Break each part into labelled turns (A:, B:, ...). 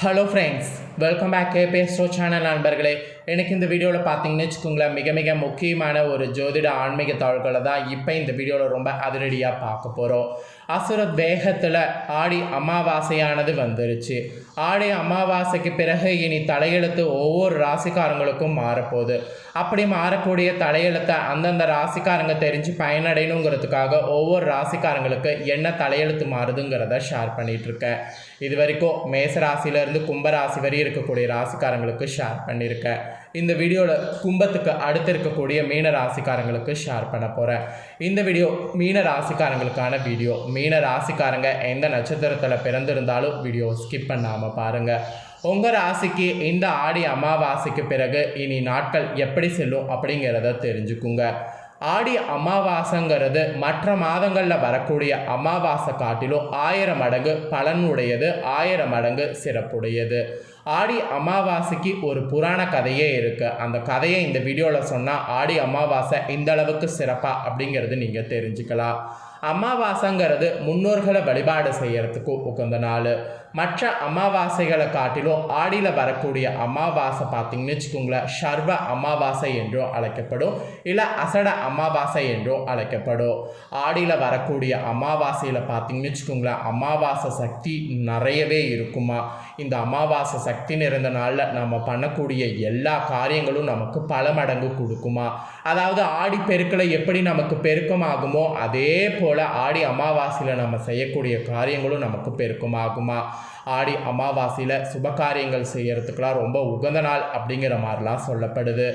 A: Hello friends, welcome back கேபிஎஸ்டோ channel நண்பர்களே. எனக்கு இந்த வீடியோவில் பார்த்தீங்கன்னு வச்சுக்கோங்களேன், மிக மிக முக்கியமான ஒரு ஜோதிட ஆன்மீக தாள்களை தான் இப்போ இந்த வீடியோவில் ரொம்ப அதிரடியாக பார்க்க போகிறோம். அசுர வேகத்தில் ஆடி அமாவாசையானது வந்துருச்சு. ஆடி அமாவாசைக்கு பிறகு இனி தலையெழுத்து ஒவ்வொரு ராசிக்காரங்களுக்கும் மாறப்போகுது. அப்படி மாறக்கூடிய தலையெழுத்தை அந்தந்த ராசிக்காரங்க தெரிஞ்சு பயனடையணுங்கிறதுக்காக ஒவ்வொரு ராசிக்காரங்களுக்கு என்ன தலையெழுத்து மாறுதுங்கிறத ஷேர் பண்ணிகிட்ருக்கேன். இது வரைக்கும் மேச ராசியிலேருந்து கும்பராசி வரை இருக்கக்கூடிய ராசிக்காரங்களுக்கு ஷேர் பண்ணியிருக்கேன். இந்த வீடியோவில் கும்பத்துக்கு அடுத்து இருக்கக்கூடிய மீன ராசிக்காரங்களுக்கு ஷேர் பண்ண போகிறேன். இந்த வீடியோ மீன ராசிக்காரங்களுக்கான வீடியோ. மீன ராசிக்காரங்க எந்த நட்சத்திரத்தில் பிறந்திருந்தாலும் வீடியோ ஸ்கிப் பண்ணாமல் பாருங்கள். உங்கள் ராசிக்கு இந்த ஆடி அமாவாசைக்கு பிறகு இனி நாட்கள் எப்படி செல்லும் அப்படிங்கிறத தெரிஞ்சுக்குங்க. ஆடி அமாவாசைங்கிறது மற்ற மாதங்களில் வரக்கூடிய அமாவாசை காட்டிலும் 1000 மடங்கு பலனுடையது, 1000 மடங்கு சிறப்புடையது. ஆடி அமாவாசைக்கு ஒரு புராண கதையே இருக்குது. அந்த கதையை இந்த வீடியோவில் சொன்னால் ஆடி அமாவாசை இந்த அளவுக்கு சிறப்பாக அப்படிங்கிறது நீங்கள் தெரிஞ்சுக்கலாம். அமாவாசைங்கிறது முன்னோர்களை வழிபாடு செய்கிறதுக்கு உகந்த நாள். மற்ற அமாவாசைகளை காட்டிலும் ஆடியில் வரக்கூடிய அமாவாசை பார்த்திங்கன்னு வச்சுக்கோங்களேன், சர்வ அமாவாசை என்றும் அழைக்கப்படும், இல்லை அசட அமாவாசை என்றும் அழைக்கப்படும். ஆடியில் வரக்கூடிய அமாவாசையில் பார்த்திங்கன்னு வச்சுக்கோங்களேன், அமாவாசை சக்தி நிறையவே இருக்குமா. இந்த அமாவாசை சக்தி நிறைந்த நாளில் நம்ம பண்ணக்கூடிய எல்லா காரியங்களும் நமக்கு பல மடங்கு கொடுக்குமா. அதாவது ஆடி பெருக்கில் எப்படி நமக்கு பெருக்கமாகுமோ அதே போல் ஆடி அமாவாசையில் நம்ம செய்யக்கூடிய காரியங்களும் நமக்கு பெருக்கமாகுமா. ஆடி அமாவாசையில் சுப காரியங்கள் செய்கிறதுக்கெலாம் ரொம்ப உகந்த நாள் அப்படிங்கிற மாதிரிலாம் சொல்லப்படுது.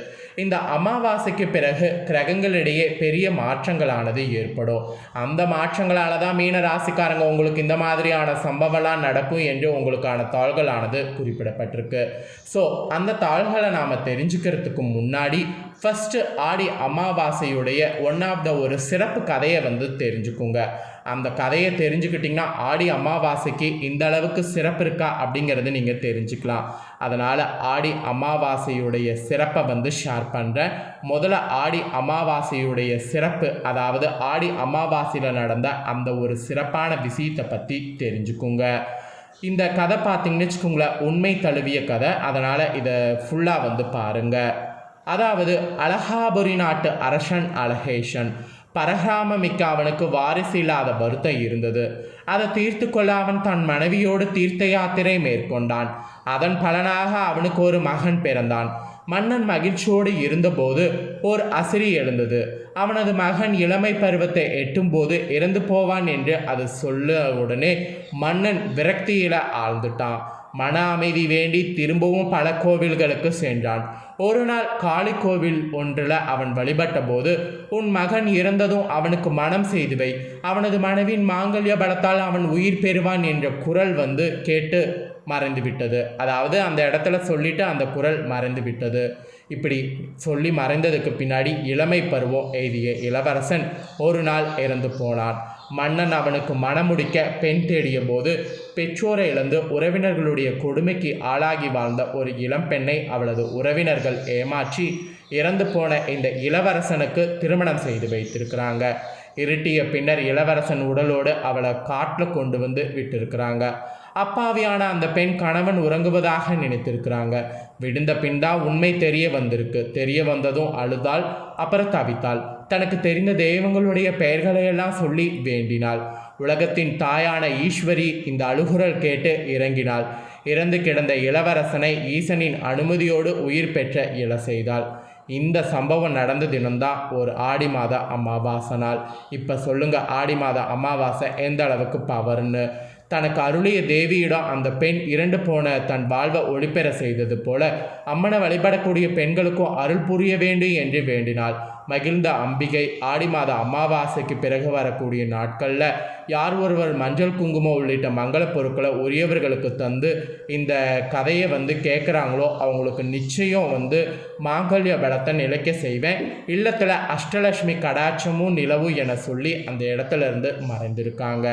A: இந்த அமாவாசைக்கு பிறகு கிரகங்களிடையே பெரிய மாற்றங்களானது ஏற்படும். அந்த மாற்றங்களால் தான் மீன ராசிக்காரங்க உங்களுக்கு இந்த மாதிரியான சம்பவம்லாம் நடக்கும் என்று உங்களுக்கான தாள்களானது குறிப்பிடப்பட்டிருக்கு. ஸோ அந்த தாள்களை நாம் தெரிஞ்சுக்கிறதுக்கு முன்னாடி ஃபஸ்ட்டு ஆடி அமாவாசையுடைய ஒரு சிறப்பு கதையை தெரிஞ்சுக்குங்க. அந்த கதையை தெரிஞ்சுக்கிட்டிங்கன்னா ஆடி அமாவாசைக்கு இந்த அளவுக்கு சிறப்பு இருக்கா அப்படிங்கிறது நீங்கள் தெரிஞ்சுக்கலாம். அதனால் ஆடி அமாவாசையுடைய சிறப்பை ஷேர் பண்ணுறேன். முதல்ல ஆடி அமாவாசையுடைய சிறப்பு, அதாவது ஆடி அமாவாசையில் நடந்த அந்த ஒரு சிறப்பான விஷயத்தை பற்றி தெரிஞ்சுக்குங்க. இந்த கதை பார்த்திங்கன்னு வச்சுக்கோங்களேன், உண்மை தழுவிய கதை. அதனால் இதை ஃபுல்லாக பாருங்கள். அதாவது அலகாபுரி நாட்டு அரசன் அலகேஷன் பரகிராமமிக்க அவனுக்கு வாரிசு இல்லாத வருத்தம் இருந்தது. அதை தீர்த்து கொள்ள அவன் தன் மனைவியோடு தீர்த்த யாத்திரை மேற்கொண்டான். அதன் பலனாக அவனுக்கு ஒரு மகன் பிறந்தான். மன்னன் மகிழ்ச்சியோடு இருந்தபோது ஓர் அசிரி எழுந்தது. அவனது மகன் இளமை பருவத்தை எட்டும்போது இறந்து போவான் என்று அது சொல்ல உடனே மன்னன் விரக்தியில ஆழ்ந்துட்டான். மன அமைதி வேண்டி திரும்பவும் பல கோவில்களுக்கு சென்றான். ஒரு நாள் காளி கோவில் ஒன்றில் அவன் வழிபட்ட போது, உன் மகன் இறந்ததும் அவனுக்கு மனம் செய்து வை, அவனது மனைவியின் மாங்கல்ய பலத்தால் அவன் உயிர் பெறுவான் என்ற குரல் கேட்டு மறைந்து விட்டது. அதாவது அந்த இடத்துல சொல்லிட்டு அந்த குரல் மறைந்து விட்டது. இப்படி சொல்லி மறைந்ததுக்கு பின்னாடி இளமை பருவம் எய்திய இளவரசன் ஒரு நாள் இறந்து போனான். மன்னன் அவனுக்கு மணமுடிக்க பெண் தேடிய போது பெற்றோரை இழந்து உறவினர்களுடைய கொடுமைக்கு ஆளாகி வாழ்ந்த ஒரு இளம்பெண்ணை அவளது உறவினர்கள் ஏமாற்றி இறந்து போன இந்த இளவரசனுக்கு திருமணம் செய்து வைத்திருக்கிறாங்க. இருட்டிய பின்னர் இளவரசன் உடலோடு அவளை காட்டில் கொண்டு விட்டிருக்கிறாங்க. அப்பாவியான அந்த பெண் கணவன் உறங்குவதாக நினைத்திருக்கிறாங்க. விடுந்த பின் தான் உண்மை தெரிய வந்ததும் அழுதாள், அப்புறம் தவித்தாள். தனக்கு தெரிந்த தெய்வங்களுடைய பெயர்களையெல்லாம் சொல்லி வேண்டினாள். உலகத்தின் தாயான ஈஸ்வரி இந்த அழுகுரல் கேட்டு இறங்கினாள். இறந்து கிடந்த இளவரசனை ஈசனின் அனுமதியோடு உயிர் பெற்ற இழ செய்தாள். இந்த சம்பவம் நடந்த தினம்தான் ஒரு ஆடி மாத அமாவாசை நாள். இப்போ சொல்லுங்கள், ஆடி மாத அமாவாசை எந்த அளவுக்கு பவர்னு. தனக்கு அருளிய தேவியிடம் அந்த பெண் இறந்து போன தன் வாழ்வை ஒளிபெற செய்தது போல அம்மனை வழிபடக்கூடிய பெண்களுக்கும் அருள் புரிய வேண்டும் என்று வேண்டினாள். மகிழ்ந்த அம்பிகை ஆடி மாத அமாவாசைக்கு பிறகு வரக்கூடிய நாட்களில் யார் ஒருவர் மஞ்சள் குங்குமம் உள்ளிட்ட மங்கள பொருட்களை உரியவர்களுக்கு தந்து இந்த கதையை கேட்குறாங்களோ அவங்களுக்கு நிச்சயம் மாங்கல்ய பலத்தை நிலைக்க செய்வேன், இல்லத்தில் அஷ்டலட்சுமி கடாட்சமும் நிலவும் என சொல்லி அந்த இடத்துல இருந்து மறைந்திருக்காங்க.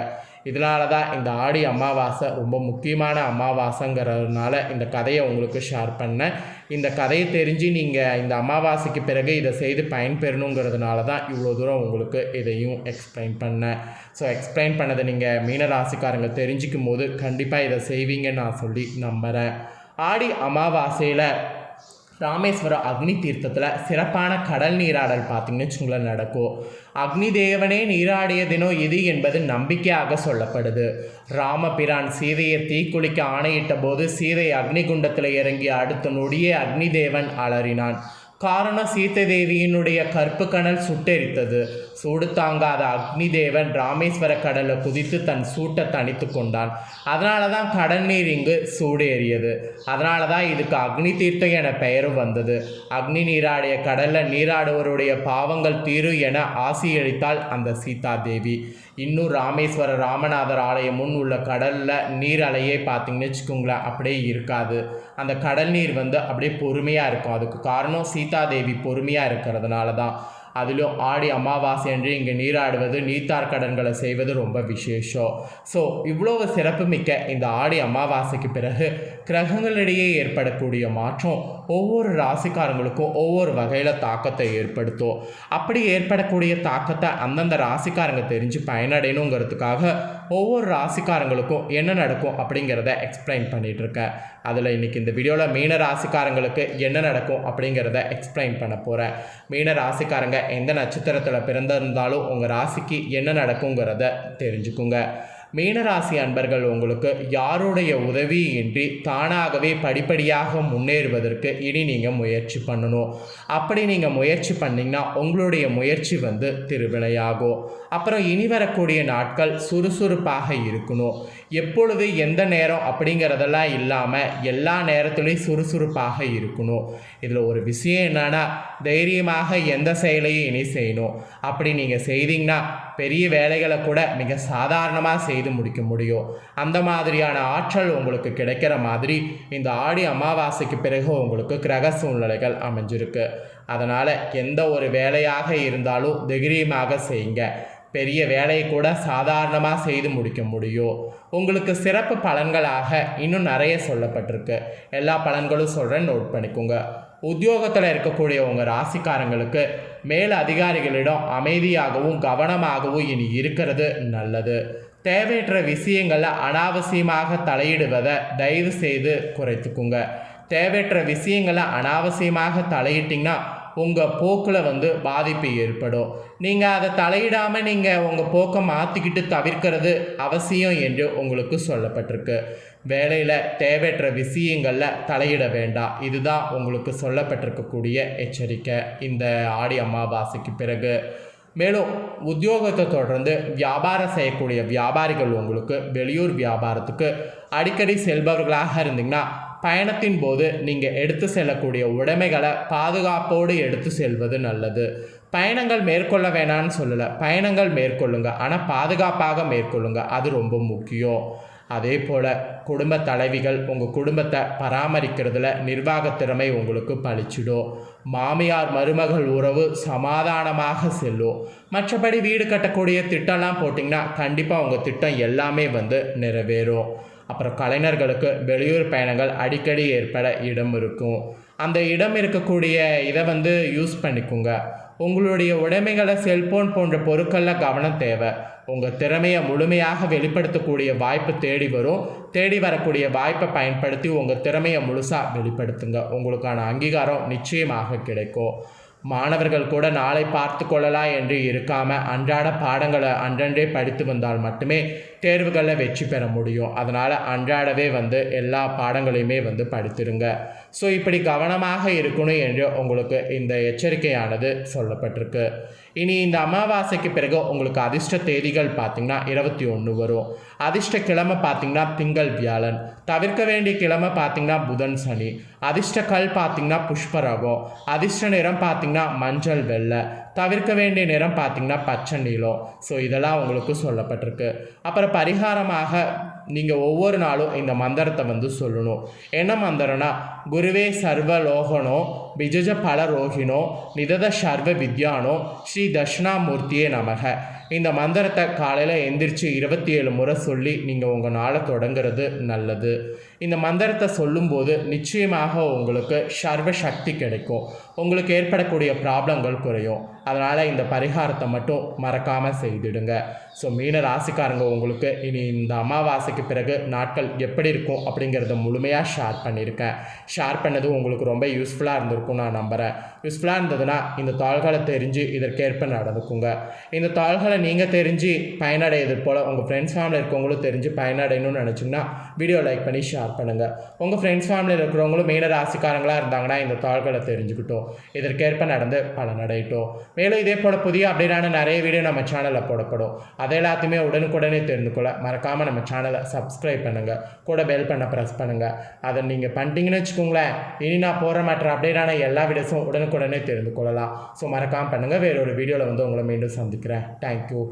A: இதனால தான் இந்த ஆடி அமாவாசை ரொம்ப முக்கியமான அமாவாசைங்கிறதுனால இந்த கதையை உங்களுக்கு ஷேர் பண்ணேன். இந்த கதையை தெரிஞ்சு நீங்கள் இந்த அமாவாசைக்கு பிறகு இதை செய்து பயன்பெறணுங்கிறதுனால தான் இவ்வளோ தூரம் உங்களுக்கு இதையும் எக்ஸ்பிளைன் பண்ணேன். ஸோ எக்ஸ்பிளைன் பண்ணதை நீங்கள் மீனராசிக்காரங்க தெரிஞ்சிக்கும் போது கண்டிப்பாக இதை செய்வீங்கன்னு நான் சொல்லி நம்புகிறேன். ஆடி அமாவாசையில் ராமேஸ்வரம் அக்னி தீர்த்தத்தில் சிறப்பான கடல் நீராடல் பார்த்திங்கன்னு வச்சுங்களேன் நடக்கும். அக்னி தேவனே நீராடிய தினம் இது என்பது நம்பிக்கையாக சொல்லப்படுது. ராமபிரான் சீதையை தீக்குளிக்க ஆணையிட்ட போது சீதை அக்னிகுண்டத்தில் இறங்கி அடுத்த நொடியே அக்னி தேவன் அலறினான். காரணம் சீதை தேவியினுடைய கற்பு கனல் சுட்டெரித்தது. சூடு தாங்காத அக்னி தேவன் ராமேஸ்வர கடலில் குதித்து தன் சூட்டை தணித்து கொண்டான். அதனால தான் கடல் நீர் இங்கு சூடு ஏறியது. அதனால தான் இதுக்கு அக்னி தீர்த்தம் என பெயரும் வந்தது. அக்னி நீராடிய கடலில் நீராடுவருடைய பாவங்கள் தீரும் என ஆசியளித்தாள் அந்த சீதா தேவி. இன்னும் ராமேஸ்வர ராமநாதர் ஆலயம் முன் உள்ள கடலில் நீர் அலையே பார்த்திங்கன்னு வச்சுக்கோங்களேன் அப்படியே இருக்காது. அந்த கடல் நீர் அப்படியே பொறுமையாக இருக்கும். அதுக்கு காரணம் சீதாதேவி பொறுமையாக இருக்கிறதுனால தான். அதிலும் ஆடி அமாவாசை என்று இங்கே நீராடுவது நீத்தார் கடன்களை செய்வது ரொம்ப விசேஷம். ஸோ இவ்வளவு சிறப்புமிக்க இந்த ஆடி அமாவாசைக்கு பிறகு கிரகங்களிடையே ஏற்படக்கூடிய மாற்றம் ஒவ்வொரு ராசிக்காரங்களுக்கும் ஒவ்வொரு வகையில் தாக்கத்தை ஏற்படுத்தும். அப்படி ஏற்படக்கூடிய தாக்கத்தை அந்தந்த ராசிக்காரங்க தெரிஞ்சு பயனடையணுங்கிறதுக்காக ஒவ்வொரு ராசிக்காரங்களுக்கும் என்ன நடக்கும் அப்படிங்கிறத எக்ஸ்பிளைன் பண்ணிகிட்ருக்கேன். அதில் இன்றைக்கி இந்த வீடியோவில் மீன ராசிக்காரங்களுக்கு என்ன நடக்கும் அப்படிங்கிறத எக்ஸ்பிளைன் பண்ண போகிறேன். மீன ராசிக்காரங்க எந்த நட்சத்திரத்தில் பிறந்திருந்தாலும் உங்கள் ராசிக்கு என்ன நடக்குங்கிறத தெரிஞ்சுக்குங்க. மீனராசி அன்பர்கள் உங்களுக்கு யாருடைய உதவியின்றி தானாகவே படிப்படியாக முன்னேறுவதற்கு இனி நீங்கள் முயற்சி பண்ணணும். அப்படி நீங்கள் முயற்சி பண்ணிங்கன்னா உங்களுடைய முயற்சி திருவினையாகும். அப்புறம் இனி வரக்கூடிய நாட்கள் சுறுசுறுப்பாக இருக்கணும். எப்பொழுது எந்த நேரம் அப்படிங்கிறதெல்லாம் இல்லாமல் எல்லா நேரத்துலையும் சுறுசுறுப்பாக இருக்கணும். இதில் ஒரு விஷயம் என்னென்னா தைரியமாக எந்த செயலையும் இனி செய்யணும். அப்படி நீங்கள் செய்தீங்கன்னா பெரிய வேலைகளை கூட மிக சாதாரணமாக செய்து முடிக்க முடியும். அந்த மாதிரியான ஆற்றல் உங்களுக்கு கிடைக்கிற மாதிரி இந்த ஆடி அமாவாசைக்கு பிறகு உங்களுக்கு கிரக சூழ்நிலைகள் அமைஞ்சிருக்கு. அதனால் எந்த ஒரு வேலையாக இருந்தாலும் தைரியமாக செய்யுங்க. பெரிய வேலையை கூட சாதாரணமாக செய்து முடிக்க முடியும். உங்களுக்கு சிறப்பு பலன்களாக இன்னும் நிறைய சொல்லப்பட்டிருக்கு. எல்லா பலன்களும் சொல்கிறேன், நோட் பண்ணிக்கோங்க. உத்தியோகத்தில் இருக்கக்கூடிய உங்கள் ராசிக்காரங்களுக்கு மேல் அதிகாரிகளிடம் அமைதியாகவும் கவனமாகவும் இனி இருக்கிறது நல்லது. தேவையற்ற விஷயங்களில் அனாவசியமாக தலையிடுவதை தயவு செய்து குறைத்துக்குங்க. தேவையற்ற விஷயங்களை அனாவசியமாக தலையிட்டிங்கன்னா உங்கள் போக்கில் பாதிப்பு ஏற்படும். நீங்கள் அதை தலையிடாமல் நீங்கள் உங்கள் போக்கை மாற்றிக்கிட்டு தவிர்க்கிறது அவசியம் என்று உங்களுக்கு சொல்லப்பட்டிருக்கு. வேலையில் தேவையற்ற விஷயங்களில் தலையிட வேண்டாம். இதுதான் உங்களுக்கு சொல்லப்பட்டிருக்கக்கூடிய எச்சரிக்கை இந்த ஆடி அமாவாசைக்கு பிறகு. மேலும் உத்தியோகத்தை தொடர்ந்து வியாபாரம் செய்யக்கூடிய வியாபாரிகள் உங்களுக்கு வெளியூர் வியாபாரத்துக்கு அடிக்கடி செல்பவர்களாக இருந்தீங்கன்னா பயணத்தின் போது நீங்கள் எடுத்து செல்லக்கூடிய உடைமைகளை பாதுகாப்போடு எடுத்து செல்வது நல்லது. பயணங்கள் மேற்கொள்ள வேணான்னு சொல்லலை, பயணங்கள் மேற்கொள்ளுங்க, ஆனால் பாதுகாப்பாக மேற்கொள்ளுங்க, அது ரொம்ப முக்கியம். அதே போல் குடும்ப தலைவிகள் உங்கள் குடும்பத்தை பராமரிக்கிறதுல நிர்வாகத்திறமை உங்களுக்கு பளிச்சிடும். மாமியார் மருமகள் உறவு சமாதானமாக செல்லும். மற்றபடி வீடு கட்டக்கூடிய திட்டம்லாம் போட்டிங்கன்னா கண்டிப்பாக உங்கள் திட்டம் எல்லாமே நிறைவேறும். அப்புறம் கலைஞர்களுக்கு வெளியூர் பயணங்கள் அடிக்கடி ஏற்பட இடம் இருக்கும். அந்த இடம் இருக்கக்கூடிய இதை யூஸ் பண்ணிக்கோங்க. உங்களுடைய உடைமைகளை செல்போன் போன்ற பொருட்களில் கவனம் தேவை. உங்கள் திறமையை முழுமையாக வெளிப்படுத்தக்கூடிய வாய்ப்பு தேடி வரும். தேடி வரக்கூடிய வாய்ப்பை பயன்படுத்தி உங்கள் திறமையை முழுசாக வெளிப்படுத்துங்க. உங்களுக்கான அங்கீகாரம் நிச்சயமாக கிடைக்கும். மாணவர்கள் கூட நாளை பார்த்து கொள்ளலாம் என்று இருக்காமல் அன்றாட பாடங்களை அன்றன்றே படித்து வந்தால் மட்டுமே தேர்வுகளில் வெற்றி பெற முடியும். அதனால் அன்றாடவே எல்லா பாடங்களையுமே படித்திருங்க. ஸோ இப்படி கவனமாக இருக்கணும் என்று உங்களுக்கு இந்த எச்சரிக்கையானது சொல்லப்பட்டிருக்கு. இனி இந்த அமாவாசைக்கு பிறகு உங்களுக்கு அதிர்ஷ்ட தேதிகள் பார்த்திங்கன்னா 21 வரும். அதிர்ஷ்ட கிழமை பார்த்திங்கன்னா திங்கள் வியாழன். தவிர்க்க வேண்டிய கிழமை பார்த்திங்கன்னா புதன் சனி. அதிர்ஷ்ட கல் பார்த்திங்கன்னா புஷ்பராகம். அதிர்ஷ்ட நிறம் பார்த்திங்கன்னா மஞ்சள் வெள்ளை. தவிர்க்க வேண்டிய நிறம் பார்த்திங்கன்னா பச்சை நீலம். ஸோ இதெல்லாம் உங்களுக்கு சொல்லப்பட்டிருக்கு. அப்புறம் பரிகாரமாக நீங்கள் ஒவ்வொரு நாளும் இந்த மந்திரத்தை வந்து சொல்லணும். என்ன மந்திரம்னா, குருவே சர்வ லோகனோ பிஜஜ பல ரோகிணோ நிதத சர்வ வித்யானோ ஸ்ரீ தட்சிணாமூர்த்தியே நமக. இந்த மந்திரத்தை காலையில் எந்திரிச்சு 27 முறை சொல்லி நீங்கள் உங்கள் நாளை தொடங்குறது நல்லது. இந்த மந்திரத்தை சொல்லும்போது நிச்சயமாக உங்களுக்கு சர்வ சக்தி கிடைக்கும். உங்களுக்கு ஏற்படக்கூடிய ப்ராப்ளங்கள் குறையும். அதனால் இந்த பரிகாரத்தை மட்டும் மறக்காமல் செய்திடுங்க. ஸோ மீன ராசிக்காரங்க, உங்களுக்கு இனி இந்த அமாவாசைக்கு பிறகு நாட்கள் எப்படி இருக்கும் அப்படிங்கிறத முழுமையாக ஷேர் பண்ணியிருக்கேன். ஷேர் பண்ணது உங்களுக்கு ரொம்ப யூஸ்ஃபுல்லாக இருந்திருக்கும் நான் நம்புகிறேன். யூஸ்ஃபுல்லாக இருந்ததுன்னா இந்த தாள்களை தெரிஞ்சு இதற்கேற்ப நடந்துக்குங்க. இந்த தாள்களை நீங்கள் தெரிஞ்சு பயனடையது போல் உங்கள் ஃப்ரெண்ட்ஸ் ஃபேமிலியில் இருக்கவங்களும் தெரிஞ்சு பயனடையணும்னு நினச்சிங்கன்னா வீடியோ லைக் பண்ணி ஷேர் பண்ணுங்கள். உங்கள் ஃப்ரெண்ட்ஸ் ஃபேமிலியில் இருக்கிறவங்களும் மீன ராசிக்காரங்களாக இருந்தாங்கன்னா இந்த தாள்களை தெரிஞ்சுக்கிட்டோம், இதற்கேற்ப நடந்து பலனடையட்டும். மேலும் இதே போல் புதிய அப்டேட்டான நிறைய வீடியோ நம்ம சேனலில் போடப்படும். அதை எல்லாத்தையுமே உடனுக்குடனே தெரிந்து கொள்ள மறக்காமல் நம்ம சேனலை சப்ஸ்கிரைப் பண்ணுங்கள், கூட பெல் பண்ண ப்ரெஸ் பண்ணுங்கள். அதை நீங்கள் பண்ணிட்டீங்கன்னு வச்சுக்கோங்களேன், இனி நான் போகிற மற்ற அப்டேட்டான எல்லா வீடியோஸும் உடனுக்குடனே தெரிந்து கொள்ளலாம். ஸோ மறக்காமல் பண்ணுங்கள். வேறொரு வீடியோவில் வந்து உங்களை மீண்டும் சந்திக்கிறேன். தேங்க்யூ.